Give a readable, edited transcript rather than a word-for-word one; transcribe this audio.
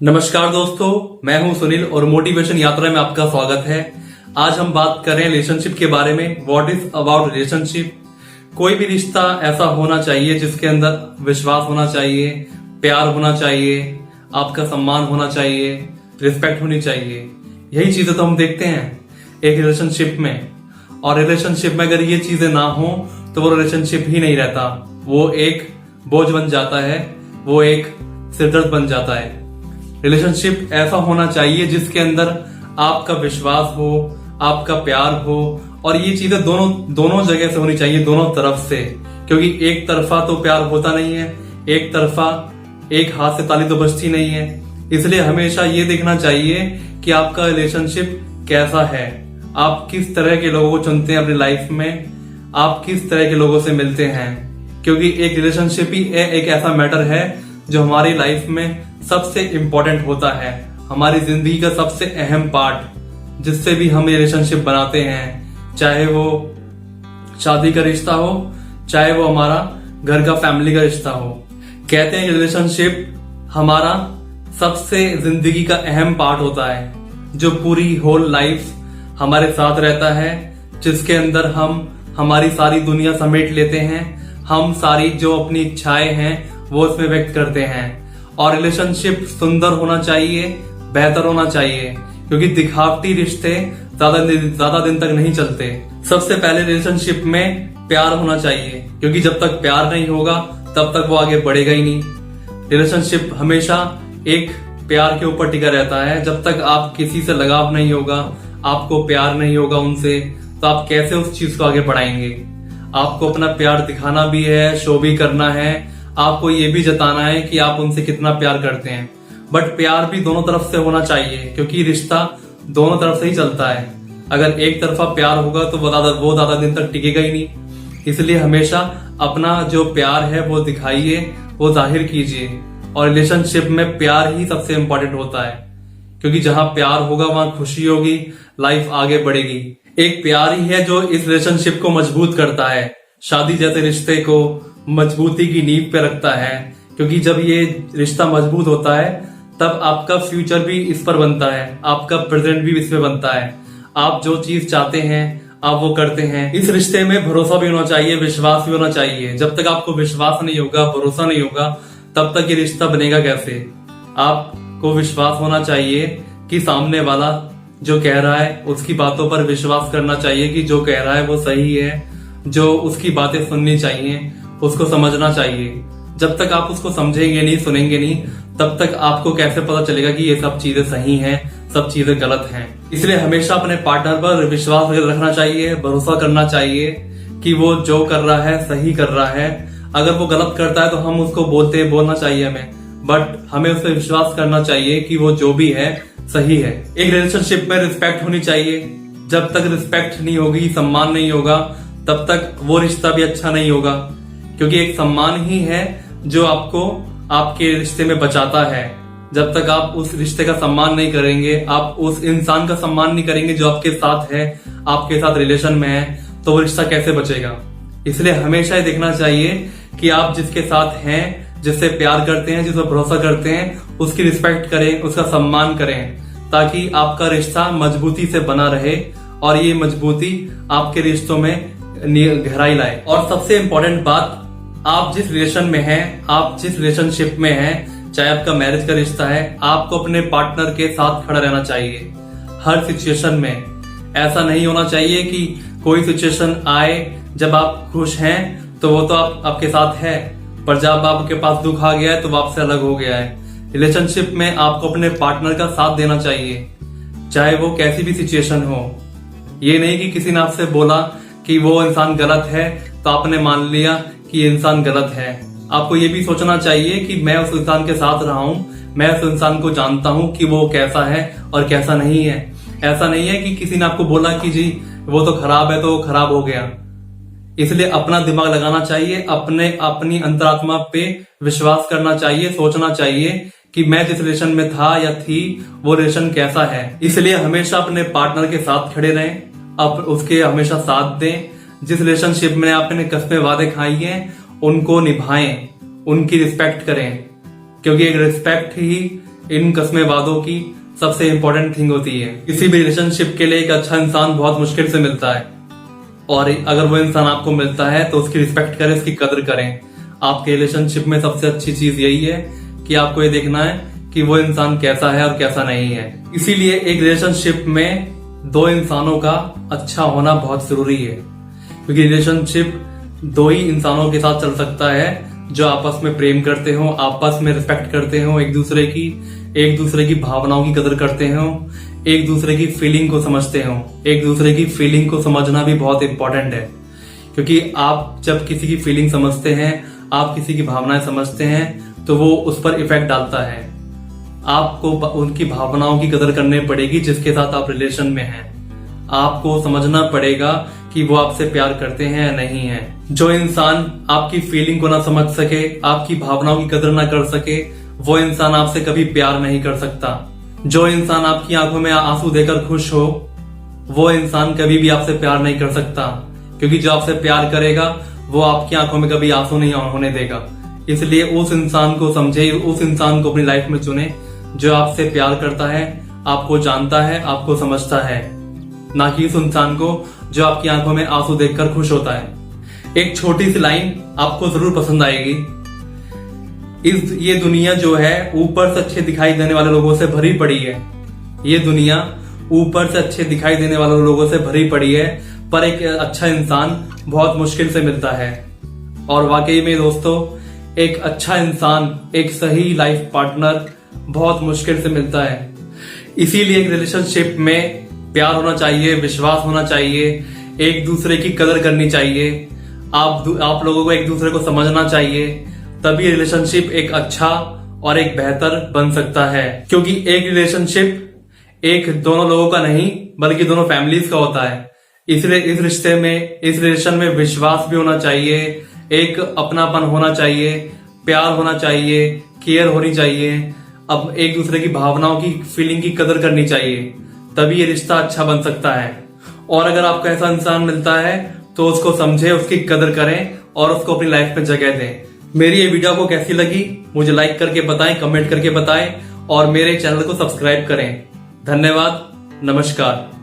नमस्कार दोस्तों, मैं हूं सुनील और मोटिवेशन यात्रा में आपका स्वागत है। आज हम बात कर रहे हैं रिलेशनशिप के बारे में। What is about relationship. कोई भी रिश्ता ऐसा होना चाहिए जिसके अंदर विश्वास होना चाहिए, प्यार होना चाहिए, आपका सम्मान होना चाहिए, रिस्पेक्ट होनी चाहिए। यही चीजें तो हम देखते हैं एक रिलेशनशिप में। और रिलेशनशिप में अगर ये चीजें ना हो तो वो रिलेशनशिप ही नहीं रहता, वो एक बोझ बन जाता है, वो एक सिरदर्द बन जाता है। रिलेशनशिप ऐसा होना चाहिए जिसके अंदर आपका विश्वास हो, आपका प्यार हो, और ये चीजें दोनों जगह से होनी चाहिए, दोनों तरफ से। क्योंकि एक तरफा तो प्यार होता नहीं है, एक तरफा एक हाथ से ताली तो बजती नहीं है। इसलिए हमेशा ये देखना चाहिए कि आपका रिलेशनशिप कैसा है, आप किस तरह के लोगों को चुनते हैं अपनी लाइफ में, आप किस तरह के लोगों से मिलते हैं। क्योंकि एक रिलेशनशिप ही एक ऐसा मैटर है जो हमारी लाइफ में सबसे इंपॉर्टेंट होता है, हमारी जिंदगी का सबसे अहम पार्ट, जिससे भी हम रिलेशनशिप बनाते हैं। चाहे वो शादी का रिश्ता हो, चाहे वो हमारा घर का फैमिली का रिश्ता हो। कहते हैं कि रिलेशनशिप हमारा सबसे जिंदगी का अहम पार्ट होता है, जो पूरी होल लाइफ हमारे साथ रहता है, जिसके अंदर हम हमारी सारी दुनिया समेट लेते हैं, हम सारी जो अपनी इच्छाएं हैं वो उसमें व्यक्त करते हैं। और रिलेशनशिप सुंदर होना चाहिए, बेहतर होना चाहिए, क्योंकि दिखावटी रिश्ते ज्यादा दिन तक नहीं चलते। सबसे पहले रिलेशनशिप में प्यार होना चाहिए, क्योंकि जब तक प्यार नहीं होगा तब तक वो आगे बढ़ेगा ही नहीं। रिलेशनशिप हमेशा एक प्यार के ऊपर टिका रहता है। जब तक आप किसी से लगाव नहीं होगा, आपको प्यार नहीं होगा उनसे, तो आप कैसे उस चीज को आगे बढ़ाएंगे। आपको अपना प्यार दिखाना भी है, शो भी करना है, आपको ये भी जताना है कि आप उनसे कितना प्यार करते हैं। बट प्यार भी दोनों तरफ से होना चाहिए, क्योंकि रिश्ता दोनों तरफ से ही चलता है। अगर एक तरफा प्यार होगा तो वो ज्यादा दिन तक टिकेगा ही नहीं। इसलिए हमेशा अपना जो प्यार है वो दिखाइए, वो जाहिर कीजिए। और रिलेशनशिप में प्यार ही सबसे इंपॉर्टेंट होता है, क्योंकि जहां प्यार होगा वहां खुशी होगी, लाइफ आगे बढ़ेगी। एक प्यार ही है जो इस रिलेशनशिप को मजबूत करता है, शादी जैसे रिश्ते को मजबूती की नींव पे रखता है। क्योंकि जब ये रिश्ता मजबूत होता है तब आपका फ्यूचर भी इस पर बनता है, आपका प्रेजेंट भी इस पे बनता है। आप जो चीज चाहते हैं आप वो करते हैं। इस रिश्ते में भरोसा भी होना चाहिए, विश्वास भी होना चाहिए। जब तक आपको विश्वास नहीं होगा, भरोसा नहीं होगा, तब तक ये रिश्ता बनेगा कैसे। आपको विश्वास होना चाहिए कि सामने वाला जो कह रहा है उसकी बातों पर विश्वास करना चाहिए कि जो कह रहा है वो सही है, जो उसकी बातें सुननी चाहिए, उसको समझना चाहिए। जब तक आप उसको समझेंगे नहीं, सुनेंगे नहीं, तब तक आपको कैसे पता चलेगा कि ये सब चीजें सही हैं, सब चीजें गलत हैं। इसलिए हमेशा अपने पार्टनर पर विश्वास रखना चाहिए, भरोसा करना चाहिए कि वो जो कर रहा है सही कर रहा है। अगर वो गलत करता है तो हम उसको बोलना चाहिए हमें, बट हमें उस पर विश्वास करना चाहिए कि वो जो भी है सही है। एक रिलेशनशिप में रिस्पेक्ट होनी चाहिए। जब तक रिस्पेक्ट नहीं होगी, सम्मान नहीं होगा, तब तक वो रिश्ता भी अच्छा नहीं होगा। क्योंकि एक सम्मान ही है जो आपको आपके रिश्ते में बचाता है। जब तक आप उस रिश्ते का सम्मान नहीं करेंगे, आप उस इंसान का सम्मान नहीं करेंगे जो आपके साथ है, आपके साथ रिलेशन में है, तो वो रिश्ता कैसे बचेगा। इसलिए हमेशा ये देखना चाहिए कि आप जिसके साथ हैं, जिससे प्यार करते हैं, जिस पर भरोसा करते हैं, उसकी रिस्पेक्ट करें, उसका सम्मान करें, ताकि आपका रिश्ता मजबूती से बना रहे और ये मजबूती आपके रिश्तों में गहराई लाए। और सबसे इंपॉर्टेंट बात, आप जिस रिलेशन में हैं, आप जिस रिलेशनशिप में हैं, चाहे आपका मैरिज का रिश्ता है, आपको अपने पार्टनर के साथ खड़ा रहना चाहिए हर सिचुएशन में। ऐसा नहीं होना चाहिए कि कोई सिचुएशन आए जब आप खुश हैं तो वो तो आपके साथ है, पर जब आपके पास दुख आ गया है तो वो आपसे अलग हो गया है। रिलेशनशिप में आपको अपने पार्टनर का साथ देना चाहिए, चाहे वो कैसी भी सिचुएशन हो। ये नहीं कि किसी ने आपसे बोला कि वो इंसान गलत है तो आपने मान लिया कि ये इंसान गलत है। आपको ये भी सोचना चाहिए कि मैं उस इंसान के साथ रहा हूं, मैं उस इंसान को जानता हूं कि वो कैसा है और कैसा नहीं है। ऐसा नहीं है कि किसी ने आपको बोला कि जी वो तो खराब है तो वो खराब हो गया। इसलिए अपना दिमाग लगाना चाहिए, अपनी अंतरात्मा पे विश्वास करना चाहिए, सोचना चाहिए कि मैं जिस रिलेशन में था या थी वो रिलेशन कैसा है। इसलिए हमेशा अपने पार्टनर के साथ खड़े रहें, आप उसके हमेशा साथ दें। जिस रिलेशनशिप में आपने कसमें वादे खाई हैं उनको निभाएं, उनकी रिस्पेक्ट करें, क्योंकि एक रिस्पेक्ट ही इन कस्में वादों की सबसे इंपॉर्टेंट थिंग होती है। किसी भी रिलेशनशिप के लिए एक अच्छा इंसान बहुत मुश्किल से मिलता है, और अगर वो इंसान आपको मिलता है तो उसकी रिस्पेक्ट करें, उसकी कदर करें। आपके रिलेशनशिप में सबसे अच्छी चीज यही है कि आपको ये देखना है कि वो इंसान कैसा है और कैसा नहीं है। इसीलिए एक रिलेशनशिप में दो इंसानों का अच्छा होना बहुत जरूरी है, क्योंकि रिलेशनशिप दो ही इंसानों के साथ चल सकता है जो आपस में प्रेम करते हो, आपस में रिस्पेक्ट करते हो, एक दूसरे की भावनाओं की कदर करते हो, एक दूसरे की फीलिंग को समझते हो। एक दूसरे की फीलिंग को समझना भी बहुत इंपॉर्टेंट है, क्योंकि आप जब किसी की फीलिंग समझते हैं, आप किसी की भावनाएं समझते हैं, तो वो उस पर इफेक्ट डालता है। आपको उनकी भावनाओं की कदर करनी पड़ेगी जिसके साथ आप रिलेशन में हैं। आपको समझना पड़ेगा कि वो आपसे प्यार करते हैं या नहीं है। जो इंसान आपकी फीलिंग को ना समझ सके, आपकी भावनाओं की कदर ना कर सके, वो इंसान आपसे कभी प्यार नहीं कर सकता। जो इंसान आपकी आंखों में आंसू देकर खुश हो, वो इंसान कभी भी आपसे प्यार नहीं कर सकता, क्योंकि जो आपसे प्यार करेगा वो आपकी आंखों में कभी आंसू नहीं होने देगा। इसलिए उस इंसान को समझे, उस इंसान को अपनी लाइफ में चुने जो आपसे प्यार करता है, आपको जानता है, आपको समझता है, ना कि उस इंसान को जो आपकी आंखों में आंसू देखकर खुश होता है। एक छोटी सी लाइन आपको जरूर पसंद आएगी। ये दुनिया जो है ऊपर से अच्छे दिखाई देने वाले लोगों से भरी पड़ी है। ये दुनिया ऊपर से अच्छे दिखाई देने वाले लोगों से भरी पड़ी है, पर एक अच्छा इंसान बहुत मुश्किल से मिलता है। और वाकई में दोस्तों, एक अच्छा इंसान, एक सही लाइफ पार्टनर बहुत मुश्किल से मिलता है। इसीलिए एक रिलेशनशिप में प्यार होना चाहिए, विश्वास होना चाहिए, एक दूसरे की कदर करनी चाहिए, आप लोगों को एक दूसरे को समझना चाहिए, तभी रिलेशनशिप एक अच्छा और एक बेहतर बन सकता है। क्योंकि एक रिलेशनशिप एक दोनों लोगों का नहीं बल्कि दोनों फैमिलीज का होता है। इसलिए इस रिलेशन में विश्वास भी होना चाहिए, एक अपनापन होना चाहिए, प्यार होना चाहिए, केयर होनी चाहिए, अब एक दूसरे की भावनाओं की फीलिंग की कदर करनी चाहिए, तभी ये रिश्ता अच्छा बन सकता है। और अगर आपको ऐसा इंसान मिलता है तो उसको समझे, उसकी कदर करें और उसको अपनी लाइफ में जगह दें। मेरी ये वीडियो आपको कैसी लगी मुझे लाइक करके बताएं, कमेंट करके बताएं और मेरे चैनल को सब्सक्राइब करें। धन्यवाद, नमस्कार।